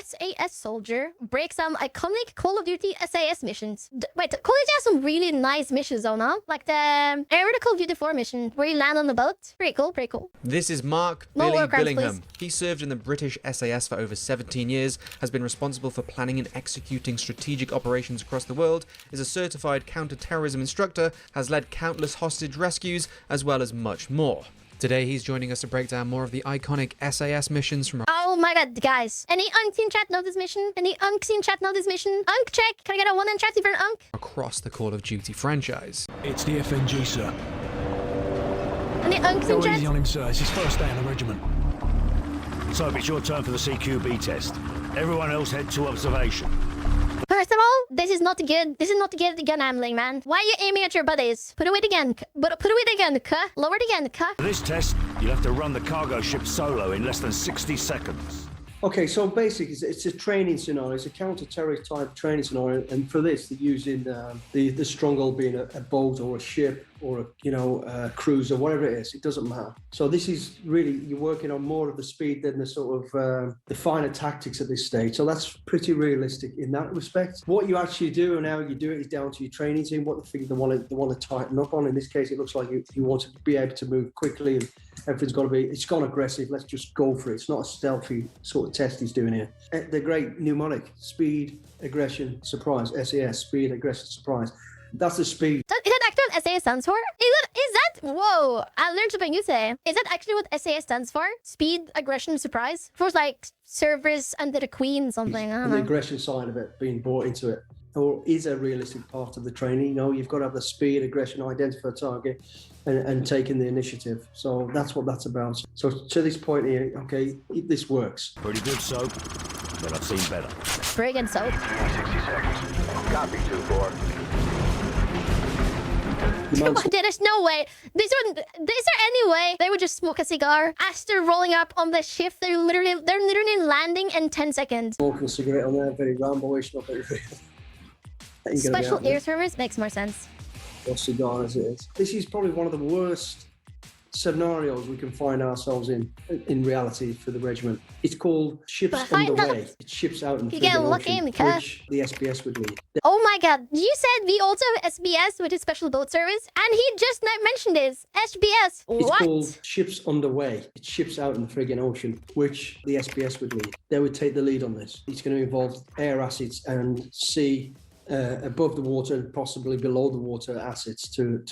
SAS soldier breaks some iconic Call of Duty SAS missions. Wait, Call of Duty has some really nice missions though, no? Like the aerial Call of Duty 4 mission where you land on the boat. Pretty cool, pretty cool. This is Mark No Billy war crimes, Billingham. please. He served in the British SAS for over 17 years, has been responsible for planning and executing strategic operations across the world, is a certified counter-terrorism instructor, has led countless hostage rescues, as well as much more. Today, he's joining us to break down more of the iconic SAS missions from... Oh my god, guys. Any Unks in chat know this mission? Any Unks in chat know this mission? Unk check. Can I get a 1 in chat if you're an Unk? across the Call of Duty franchise. It's the FNG, sir. Any Unks in Go easy chat? on him, sir. It's his first day in the regiment. So it's your turn for the CQB test. Everyone else head to observation. First of all, this is not good. This is not good gun handling, man. Why are you aiming at your buddies? Put away the gun. Put away the gun, cuh. Lower the gun, cuh. For this test, you'll have to run the cargo ship solo in less than 60 seconds. Okay, so basically, it's a training scenario. It's a counter-terrorist type training scenario, and for this, they're using the stronghold being a boat or a ship or a cruiser, whatever it is. It doesn't matter. So this is really, you're working on more of the speed than the sort of the finer tactics at this stage. So that's pretty realistic in that respect. What you actually do and how you do it is down to your training team. What they want to tighten up on. In this case, it looks like you want to be able to move quickly and everything's got to be, it's gone aggressive. Let's just go for it. It's not a stealthy sort of test he's doing here. The great mnemonic: speed, aggression, surprise. SAS, speed, aggression, surprise. That's the speed. Is that actually what SAS stands for? Is that? Whoa! I learned something new today. Is that actually what SAS stands for? Speed, aggression, surprise? It was like service under the queen, something. I don't The know. aggression side of it being brought into it, or is a realistic part of the training. You know, you've got to have the speed, aggression, identify a target, and taking the initiative. So that's what that's about. So to this point here, okay, this works. Pretty good, so. But I've seen better. Very good soap. 60 seconds. Copy, 2-4. There's no way. Is there any way they would just smoke a cigar as they're rolling up on the ship? They're literally landing in 10 seconds. Smoking a cigarette on there, very Rambo-ish, not very real. Ain't gonna be Special happening. air service makes more sense. Or cigar as it is. This is probably one of the worst scenarios we can find ourselves in reality for the regiment. It's called ships Behind underway. us. It's ships out in the You get friggin' lucky ocean, in the car. which the SBS would lead. Oh my god, you said we also have SBS, which is Special Boat Service, and he just mentioned this. SBS. It's What? called ships underway. It's ships out in the friggin' ocean, which the SBS would lead. They would take the lead on this. It's going to involve air assets and sea above the water and possibly below the water assets to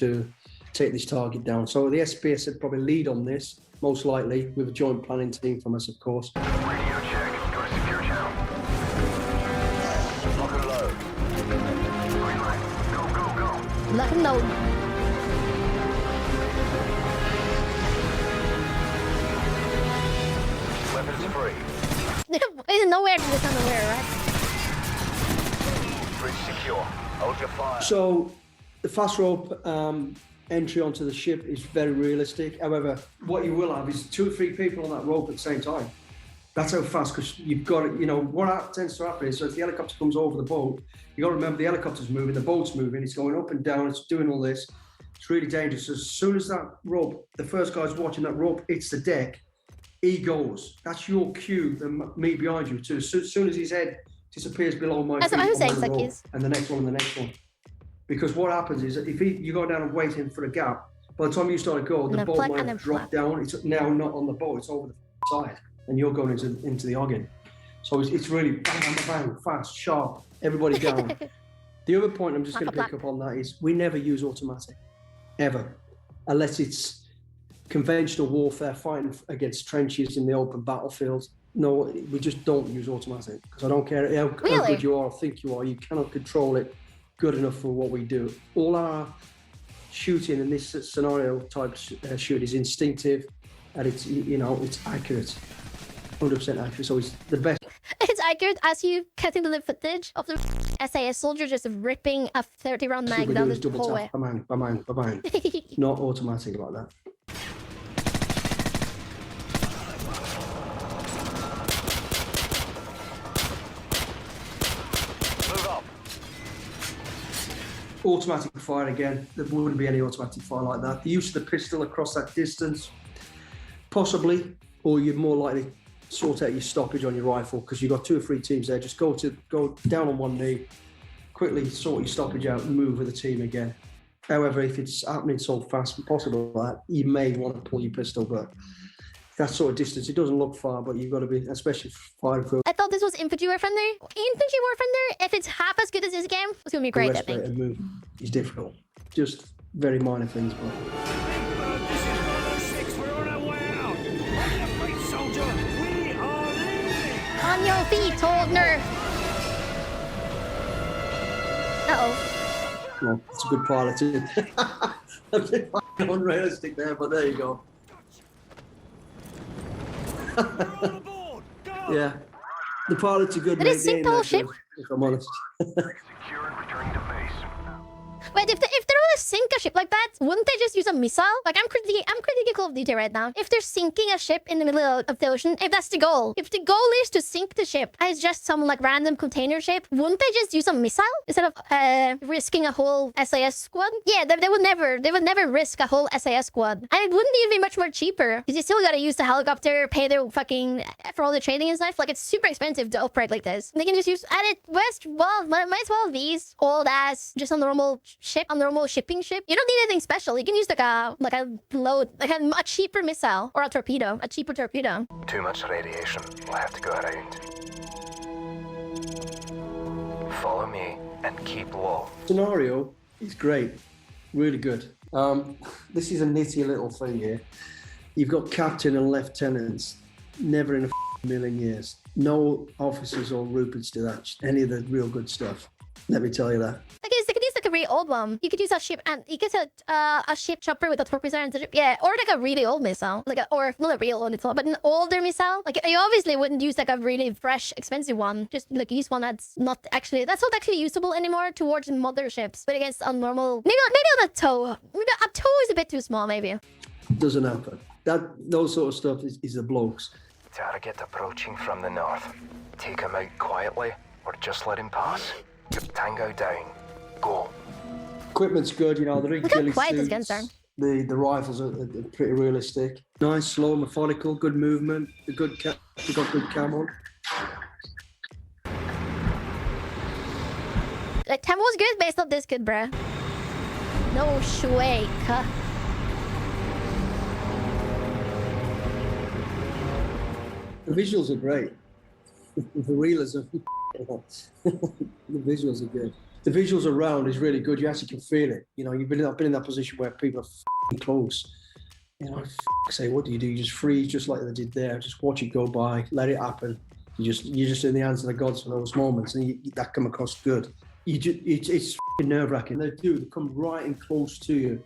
take this target down. So the SBS would probably lead on this, most likely, with a joint planning team from us, of course. Radio check. Go to secure channel. Lock and load. Green light. Go, go, go. Let him know. Weapons free. There's nowhere to this underwear, right? Bridge secure. Hold your fire. So the fast rope entry onto the ship is very realistic. However, what you will have is 2 or 3 people on that rope at the same time. That's how fast, because you've got to, what tends to happen is, so if the helicopter comes over the boat, you got to remember the helicopter's moving, the boat's moving, it's going up and down, it's doing all this. It's really dangerous. As soon as that rope, the first guy's watching that rope hits the deck, he goes. That's your cue, me behind you, too. As soon as his head disappears below my That's feet, what I'm saying, on the rope, Zacchaeus. and the next one and the next one. Because what happens is that if you go down and waiting for a gap, by the time you start to go, the then boat plug might and then have dropped down. It's now not on the boat, it's over the side, and you're going into the ogging. So it's really bang, bang, bang, fast, sharp, everybody's down. The other point I'm just going to pick up on that is we never use automatic, ever, unless it's conventional warfare, fighting against trenches in the open battlefield. No, we just don't use automatic, because I don't care how Really? good you are or think you are, you cannot control it good enough for what we do. All our shooting in this scenario type shoot is instinctive, and it's it's accurate, 100% accurate. So it's the best. It's accurate as you cutting the footage of the SAS soldier just ripping a 30-round Shit mag we down do the is double hallway. tap, bang, bang, bang, bang. Not automatic like that. Move up. Automatic fire again. There wouldn't be any automatic fire like that. The use of the pistol across that distance, possibly, or you're more likely sort out your stoppage on your rifle because you've got 2 or 3 teams there. Just go down on one knee, quickly sort your stoppage out and move with the team again. However, if it's happening so fast and possible that you may want to pull your pistol, but that sort of distance, it doesn't look far, but you've got to be, especially firing through. I thought this was Infantry War Thunder. Infantry War Thunder, if it's half as good as this game, it's gonna be great, I think. And move is difficult. Just very minor things, but. This is 106. We're on our way out. On your feet, soldier. We are leaving. On your feet, Holdner. Uh-oh. Well, it's a good pilot, isn't it? A bit unrealistic there, but there you go. We're on board. Go. Yeah. The pilots are good, Did mate. it sink They the ain't whole that ship? good, if I'm honest. Secured, returning to base. Wait, if they're gonna sink a ship like that, wouldn't they just use a missile? Like, I'm critiquing Call of Duty right now. If they're sinking a ship in the middle of the ocean, if that's the goal, if the goal is to sink the ship as just some like random container ship, wouldn't they just use a missile instead of risking a whole SAS squad? Yeah, they would never risk a whole SAS squad, and it wouldn't even be much more cheaper because you still gotta use the helicopter, pay their fucking for all the training and stuff. Like, it's super expensive to operate like this. They can just use might as well these old ass just a normal ship, a normal shipping ship. You don't need anything special. You can use like a cheaper missile or a cheaper torpedo. Too much radiation. We'll have to go around. Follow me and keep low. Scenario is great. Really good. This is a nitty little thing here. You've got captain and lieutenants. Never in a million years. No officers or Ruperts do that. Any of the real good stuff. Let me tell you that. Like, you could use like a really old one. You could use a ship and you could use a ship chopper with a torpedo and yeah, or like a really old missile, or not a real old missile, but an older missile. Like, you obviously wouldn't use like a really fresh, expensive one. Just like use one that's not actually usable anymore towards motherships, but against a normal, maybe on a tow. Maybe a tow is a bit too small, maybe. Doesn't happen. Those sort of stuff is the blokes. Target approaching from the north. Take him out quietly, or just let him pass. Tango down. Go. Equipment's good, you know, the Look how ghillie quiet these suits, guns are. the rifles are pretty realistic. Nice, slow, methodical, good movement, they got good camo. Like, Tam was good based on this kid, bruh. No shwake. The visuals are great. The realism, the visuals are good. The visuals around is really good. You actually can feel it. You know, I've been in that position where people are close. You know, say, what do? You just freeze, just like they did there. Just watch it go by, let it happen. You're just in the hands of the gods for those moments, and that come across good. It's nerve-wracking. They come right in close to you.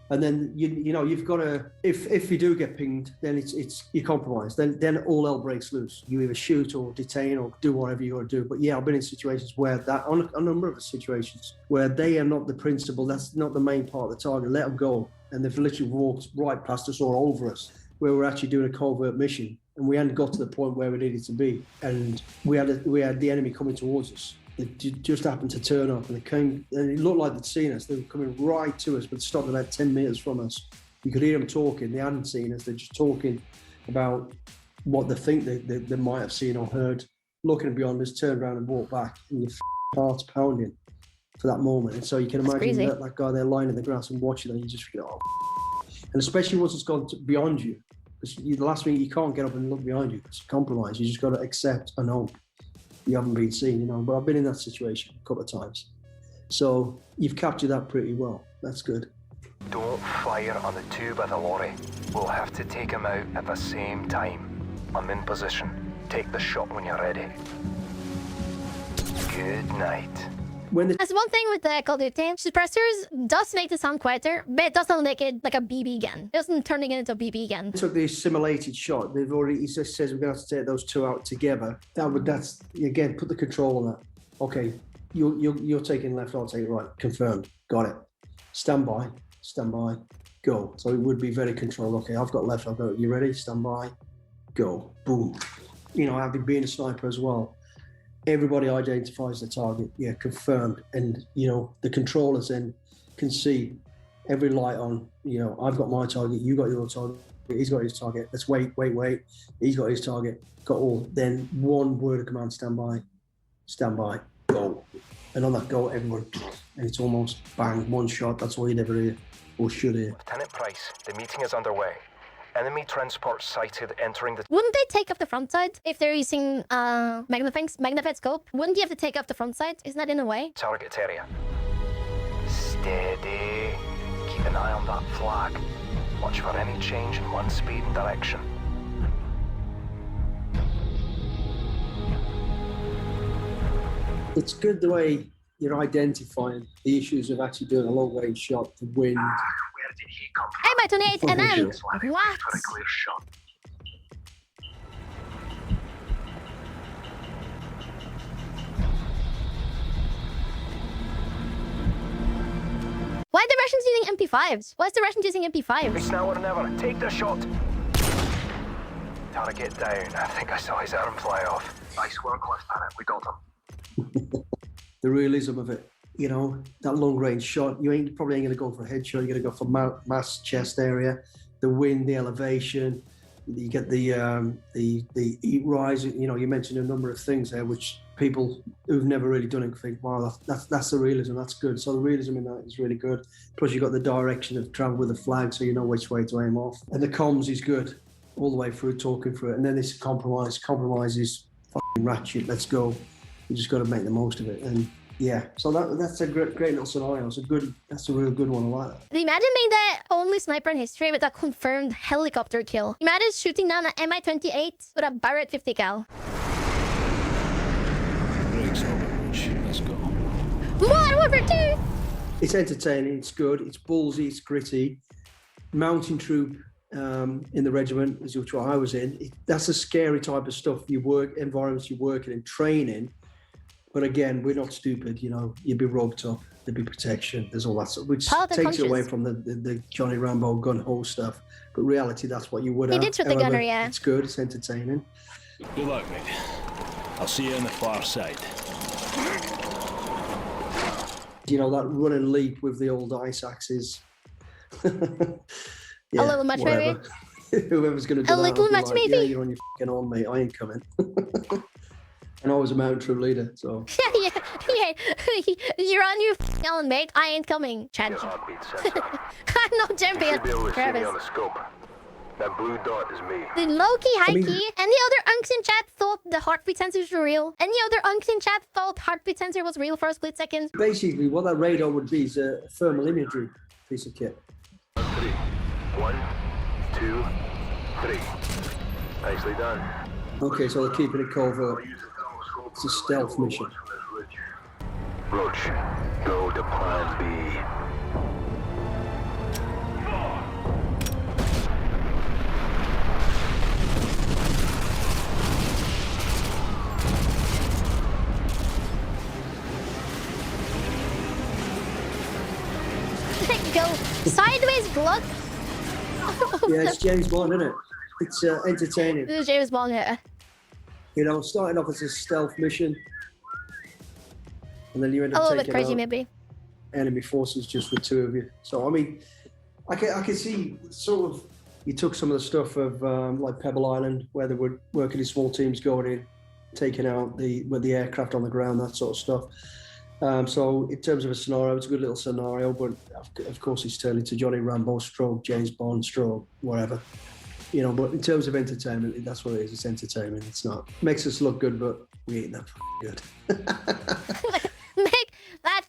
And then you know you've got to, if you do get pinged, then it's you're compromised. Then all hell breaks loose. You either shoot or detain or do whatever you got to do. But yeah, I've been in situations where on a number of situations where they are not the principal. That's not the main part of the target. Let them go, and they've literally walked right past us or over us, where we're actually doing a covert mission, and we hadn't got to the point where we needed to be, and we had the enemy coming towards us. They just happened to turn up, and it looked like they'd seen us. They were coming right to us, but stopped about 10 meters from us. You could hear them talking. They hadn't seen us. They're just talking about what they think they might have seen or heard. Looking beyond us, turned around and walked back, and your heart's pounding for that moment. And so you can imagine that guy there lying in the grass and watching, and you just feel, oh. And especially once it's gone beyond you, because the last thing, you can't get up and look behind you. It's a compromise. You just got to accept and hope you haven't been seen, you know. But I've been in that situation a couple of times. So you've captured that pretty well. That's good. Don't fire on the two by the lorry. We'll have to take him out at the same time. I'm in position. Take the shot when you're ready. Good night. That's one thing with the Call of Duty. Suppressors does make the sound quieter, but it doesn't make it like a BB gun. It doesn't turn it into a BB gun. Took the simulated shot. He just says we're going to have to take those two out together. That's again, put the control on that. Okay, you're taking left, I'll take right. Confirmed. Got it. Stand by, go. So it would be very controlled. Okay, I've got left, I've got, you ready? Stand by, go. Boom. You know, having been a sniper as well, everybody identifies the target. Yeah, confirmed. And, you know, the controllers then can see every light on. You know, I've got my target, you got your target, he's got his target. Let's wait. He's got his target. Got all. Then one word of command: stand by, go. And on that go, everyone, and it's almost bang, one shot. That's all you'd ever hear, or should hear. Lieutenant Price, the meeting is underway. Enemy transport sighted entering the... Wouldn't they take off the front side if they're using magnified scope? Wouldn't you have to take off the front side? Isn't that in a way? target area. Steady. Keep an eye on that flag. Watch for any change in wind speed and direction. It's good the way you're identifying the issues of actually doing a long-range shot, the wind. Where did he come from? Hey, my 28 and M. What? For a clear shot. Why are the Russians using MP5s? Why is the Russians using It's MP5s? now or never. Take the shot. Target down. I think I saw his arm fly off. Nice work, Lieutenant. We got him. The realism of it, you know, that long-range shot. You probably ain't gonna go for a headshot. You're gonna go for mass chest area, the wind, the elevation. You get the heat rise. You know, you mentioned a number of things there, which people who've never really done it think, wow, that's the realism. That's good. So the realism in that is really good. Plus, you got the direction of travel with the flag, so you know which way to aim off. And the comms is good all the way through, talking through it. And then this compromise is fucking ratchet. Let's go. You just got to make the most of it. And yeah, so that's a great little scenario. That's a real good one. I like that. Imagine being the only sniper in history with a confirmed helicopter kill. Imagine shooting down an Mi-28 with a Barrett 50 cal. Breaks over, Rich. Let's go. Modern Warfare 2! It's entertaining. It's good. It's ballsy. It's gritty. Mountain troop in the regiment, which I was in. That's a scary type of stuff. Environments you work in and training. But again, we're not stupid, you know. You'd be roped up, there'd be protection, there's all that stuff, which takes it away from the Johnny Rambo gun-ho stuff. But reality, that's what you would have. He did with the gunner, yeah. It's good, it's entertaining. Good luck, mate. I'll see you on the far side. You know, that run and leap with the old ice axes. Yeah, a little much, whatever. Maybe? Whoever's going to do a that, little much, maybe? Yeah, you're on your f***ing own, mate. I ain't coming. And I was a mountain troop leader, so... yeah. You're on your own, mate. I ain't coming. Chad. Your heartbeat sensor. I'm not jumping You at should be able to see me Travis. on the scope. That blue dot is me. The low-key, high-key. mean- Any other unks in chat thought the heartbeat sensors were real? Any other unks in chat thought heartbeat sensor was real for a split second? Basically, what that radar would be is a thermal imagery piece of kit. 3. 1, 2, 3. Nicely done. Okay, so they're keeping it covert. It's a stealth mission. Roach, go to plan B. Go sideways blood. Yeah, it's James Bond, isn't it? It's entertaining. This is James Bond here. You know, starting off as a stealth mission, and then you end A up little bit taking crazy, out maybe. enemy forces just with two of you. So I mean, I can see sort of you took some of the stuff of like Pebble Island, where they were working in small teams, going in, taking out the aircraft on the ground, that sort of stuff. So in terms of a scenario, it's a good little scenario, but of course it's turned into Johnny Rambo stroke, James Bond stroke, whatever. You know, but in terms of entertainment, that's what it is. It's entertainment. It's not. Makes us look good, but we ain't that good.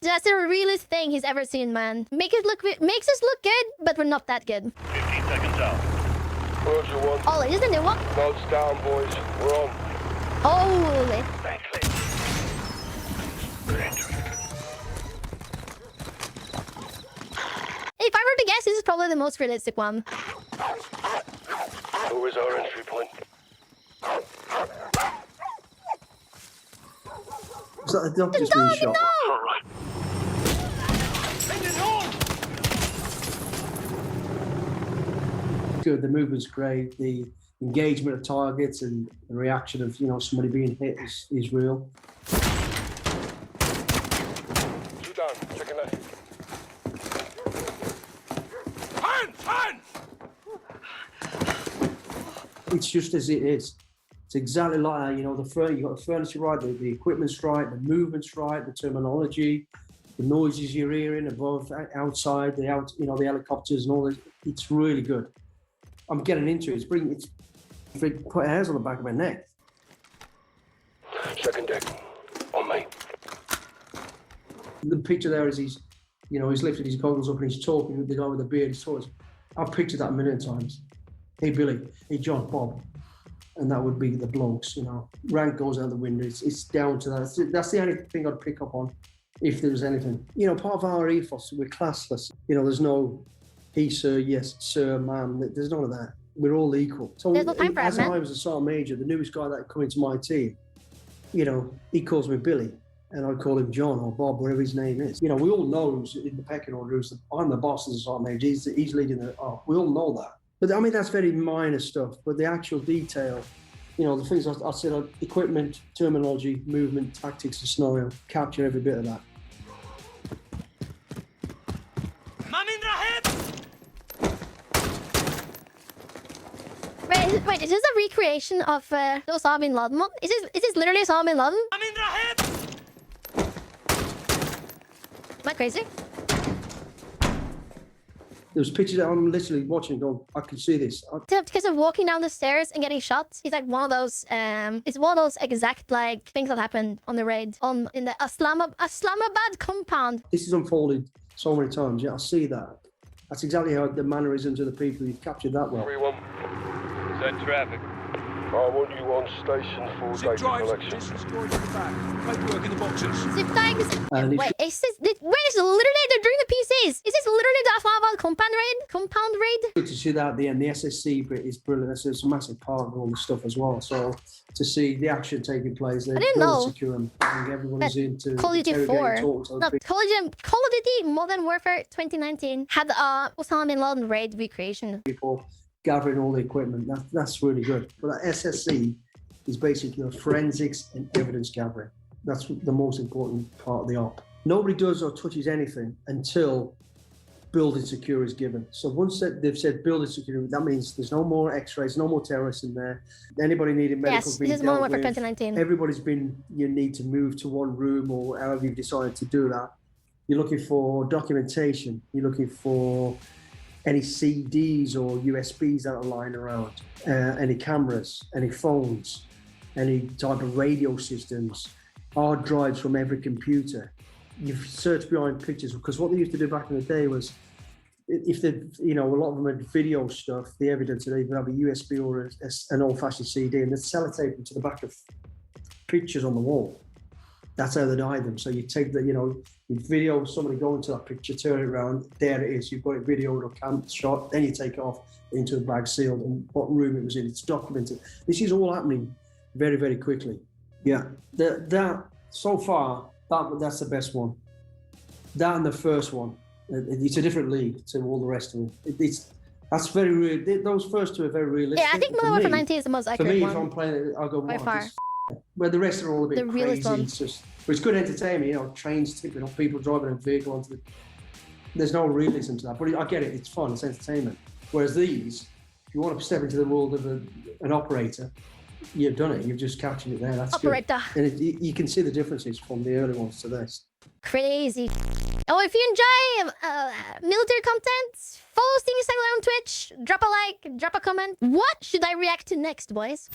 That's the realest thing he's ever seen, man. Makes us look good, but we're not that good. 15 seconds out. Roger 1. Oh, it is a new one. Nods down, boys. We're on. Holy. If I were to guess, this is probably the most realistic one. Where is our entry point? Is that a dog just being shot? No! All right. Good. The movement's great. The engagement of targets and the reaction of, you know, somebody being hit is real. Two down. Checking that. It's just as it is. It's exactly like that. You know, you got the furniture right, the equipment's right, the movement's right, the terminology, the noises you're hearing above, outside, the helicopters and all this. It's really good. I'm getting into it. It's put hairs on the back of my neck. Second deck. On me. The picture there is he's lifted his goggles up and he's talking with the guy with the beard. He's talking. I've pictured that a million times. Hey Billy, hey John, Bob, and that would be the blokes. You know, rank goes out the window. It's down to that. That's the only thing I'd pick up on, if there was anything. You know, part of our ethos, we're classless. You know, there's no he sir, yes sir, ma'am. There's none of that. We're all equal. So There's no time for as that, man. I was a sergeant major, the newest guy that come into my team, you know, he calls me Billy. And I call him John or Bob, whatever his name is. You know, we all know who's in the pecking order. I'm the boss as a sergeant major. He's leading the. Oh, we all know that. But I mean, that's very minor stuff. But the actual detail, you know, the things I said, equipment, terminology, movement, tactics, and scenario, capture every bit of that. Wait, is this a recreation of the Osama bin Laden one? Is this literally Osama bin Laden? Am I crazy? There's pictures that I'm literally watching going, I can see this. Because of walking down the stairs and getting shot, it's like one of those. It's one of those exact like things that happened on the raid in the Islamabad compound. This is unfolded so many times. Yeah, I see that. That's exactly how the mannerisms of the people you've captured that well. 3-1. Send traffic. I want you on station for data collection. Paperwork in the boxes. Zip tags. And Wait, is literally they're doing the PCs? Is this literally the Islamabad compound raid? Good to see that at the end. The SSC bit is brilliant. It's a massive part of all the stuff as well. So to see the action taking place, I didn't know. Secure them. I think everyone's into Call of Duty 4. talking No, to Call of Duty Modern Warfare 2019 had Osama bin Laden raid recreation. people, gathering all the equipment. That's really good. But that SSC is basically the forensics and evidence gathering. That's the most important part of the op. Nobody does or touches anything until building secure is given. So once they've said building secure, that means there's no more X-rays, no more terrorists in there. Anybody needing medical Yes, this is Modern Warfare 2019. Everybody's you need to move to one room or however you've decided to do that. You're looking for documentation. You're looking for any CDs or USBs that are lying around, any cameras, any phones, any type of radio systems, hard drives from every computer. You've searched behind pictures, because what they used to do back in the day was, if they, you know, a lot of them had video stuff, the evidence, they would have a USB or an old-fashioned CD, and they'd sellotape them to the back of pictures on the wall. That's how they'd hide them. So you take the, you know, you video somebody going to that picture, turn it around, there it is. You've got it videoed or cam shot, then you take it off into a bag sealed and what room it was in. It's documented. This is all happening very, very quickly. Yeah, that so far, that's the best one. That and the first one, it's a different league to all the rest of them. That's very real. Those first two are very realistic. Yeah, I think Modern Warfare 19 is the most accurate For me, one. if I'm playing it, I'll go, By wow, far. where the rest are all a bit The realest crazy. ones. But it's good entertainment, you know, trains tipping off, people driving a vehicle onto the... There's no realism to that, but I get it, it's fun, it's entertainment. Whereas these, if you want to step into the world of an operator, you've done it, you've just captured it there, that's Operator. good. And you can see the differences from the early ones to this. Crazy. Oh, if you enjoy military content, follow SteamySnuggler on Twitch, drop a like, drop a comment. What should I react to next, boys?